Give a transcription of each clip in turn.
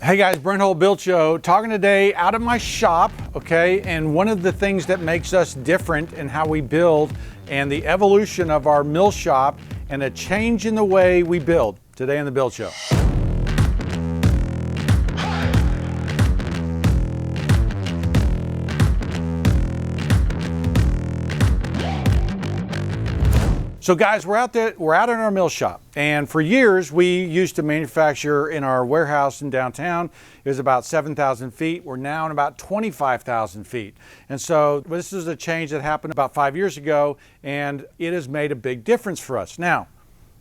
Hey guys, Brent Hull Build Show, talking today out of my shop, okay? And one of the things that makes us different in how we build and the evolution of our mill shop and a change in the way we build today on the Build Show. So guys, we're out in our mill shop, and for years we used to manufacture in our warehouse in downtown. It was about 7,000 feet. We're now in about 25,000 feet. And so this is a change that happened about 5 years ago, and it has made a big difference for us. Now,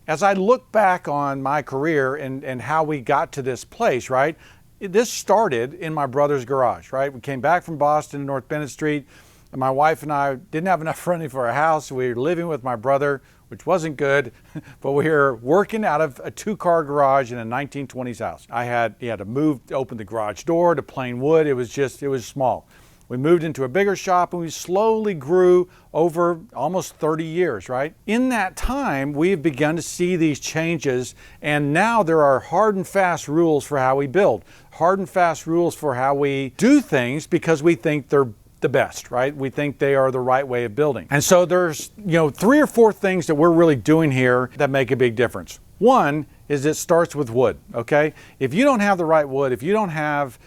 as I look back on my career and how we got to this place, right? This started in my brother's garage, right? We came back from Boston, North Bennett Street. And my wife and I didn't have enough money for a house. We were living with my brother, which wasn't good, but we were working out of a two-car garage in a 1920s house. He had to move, to open the garage door to plain wood. It was small. We moved into a bigger shop and we slowly grew over almost 30 years, right? In that time, we've begun to see these changes, and now there are hard and fast rules for how we build, hard and fast rules for how we do things because we think they're the best, right? We think they are the right way of building. And so there's, 3 or 4 things that we're really doing here that make a big difference. One is it starts with wood, okay? If you don't have the right wood, if you don't have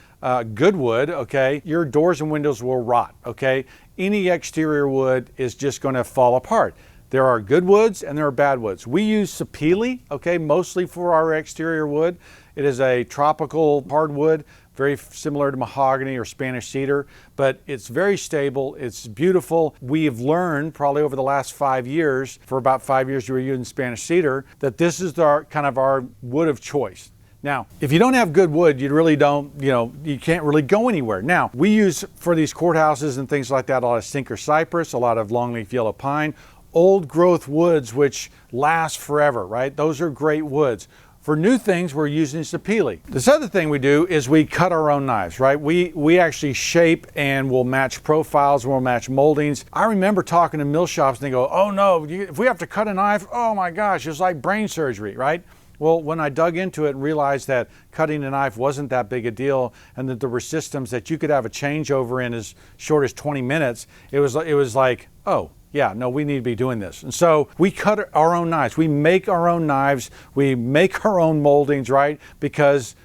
good wood, okay, your doors and windows will rot, okay? Any exterior wood is just going to fall apart. There are good woods and there are bad woods. We use sapele, okay, mostly for our exterior wood. It is a tropical hardwood, very similar to mahogany or Spanish cedar, but it's very stable, it's beautiful. We've learned probably over the last 5 years, for about 5 years we were using Spanish cedar, that this is our wood of choice. Now, if you don't have good wood, you really don't, you can't really go anywhere. Now, we use for these courthouses and things like that, a lot of sinker cypress, a lot of longleaf yellow pine, old growth woods which last forever, right? Those are great woods. For new things, we're using sapele. This other thing we do is we cut our own knives, right? We actually shape and we'll match profiles, we'll match moldings. I remember talking to mill shops and they go, oh no, if we have to cut a knife, oh my gosh, it's like brain surgery, right? Well, when I dug into it and realized that cutting a knife wasn't that big a deal and that there were systems that you could have a changeover in as short as 20 minutes, it was like, oh, yeah, no, we need to be doing this. And so we cut our own knives. We make our own knives. We make our own moldings, right? Because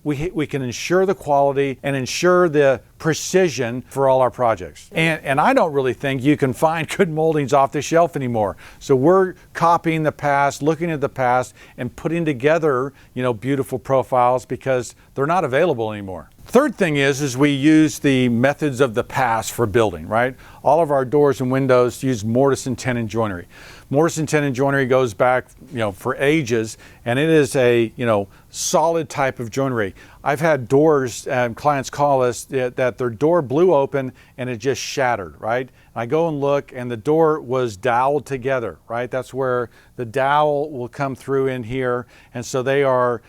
we can ensure the quality and ensure the precision for all our projects. And I don't really think you can find good moldings off the shelf anymore. So we're copying the past, looking at the past, and putting together, beautiful profiles because they're not available anymore. Third thing is we use the methods of the past for building, right? All of our doors and windows use mortise and tenon joinery. Mortise and tenon joinery goes back, for ages, and it is a, solid type of joinery. I've had doors, clients call us that their door blew open and it just shattered, right? I go and look and the door was doweled together, right? That's where the dowel will come through in here, and so they are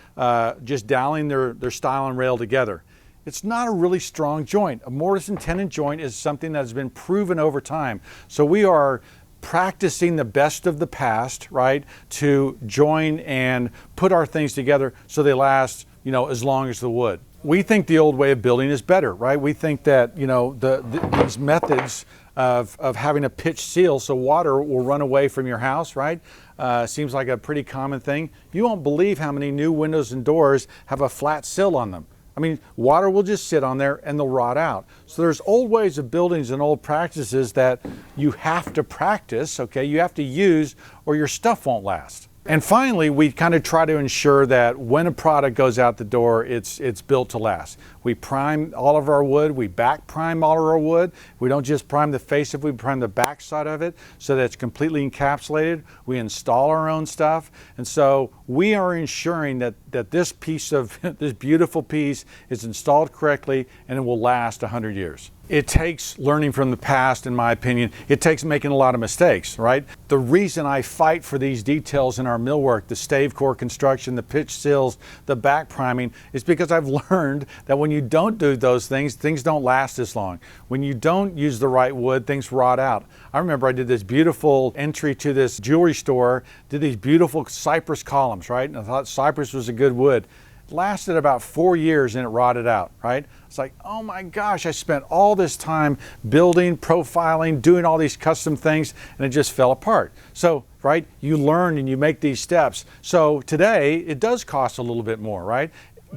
just doweling their stile and rail together. It's not a really strong joint. A mortise and tenon joint is something that has been proven over time. So we are practicing the best of the past, right, to join and put our things together so they last, as long as the wood. We think the old way of building is better, right? We think that, these methods of having a pitched seal so water will run away from your house, right? Seems like a pretty common thing. You won't believe how many new windows and doors have a flat sill on them. I mean, water will just sit on there and they'll rot out. So there's old ways of buildings and old practices that you have to practice, okay? You have to use or your stuff won't last. And finally, we kind of try to ensure that when a product goes out the door, it's built to last. We prime all of our wood, we back prime all of our wood. We don't just prime the face of it, we prime the back side of it so that it's completely encapsulated. We install our own stuff. And so we are ensuring that this piece of, this beautiful piece is installed correctly and it will last 100 years. It takes learning from the past, in my opinion. It takes making a lot of mistakes, right? The reason I fight for these details in our millwork, the stave core construction, the pitch sills, the back priming, is because I've learned that when you don't do those things, things don't last as long. When you don't use the right wood, things rot out. I remember I did this beautiful entry to this jewelry store, did these beautiful cypress columns, right? And I thought cypress was a good wood. lasted about 4 years and it rotted out, right? It's like, oh my gosh, I spent all this time building, profiling, doing all these custom things, and it just fell apart. So, right, you learn and you make these steps. So today, it does cost a little bit more, right?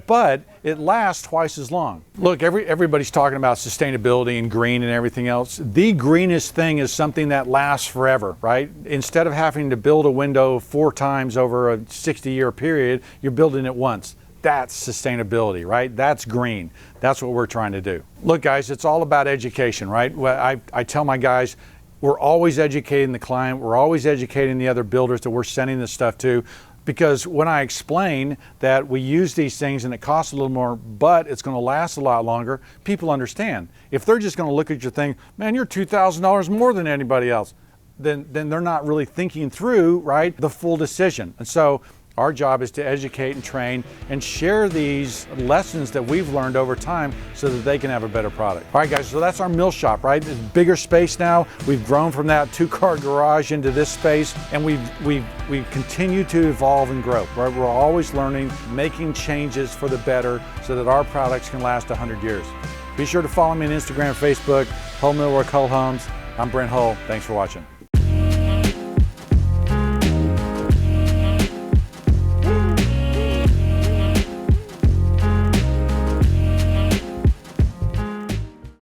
But it lasts twice as long. Look, everybody's talking about sustainability and green and everything else. The greenest thing is something that lasts forever, right? Instead of having to build a window 4 times over a 60-year period, you're building it once. That's sustainability, right? That's green. That's what we're trying to do. Look, guys, it's all about education, right? I tell my guys, we're always educating the client. We're always educating the other builders that we're sending this stuff to. Because when I explain that we use these things and it costs a little more, but it's going to last a lot longer, people understand. If they're just going to look at your thing, man, you're $2,000 more than anybody else, then they're not really thinking through, right, the full decision. And so our job is to educate and train and share these lessons that we've learned over time so that they can have a better product. All right, guys, so that's our mill shop, right? It's bigger space now. We've grown from that 2-car garage into this space, and we've continued to evolve and grow, right? We're always learning, making changes for the better so that our products can last 100 years. Be sure to follow me on Instagram, Facebook, Hull Millwork, Hull Homes. I'm Brent Hull. Thanks for watching.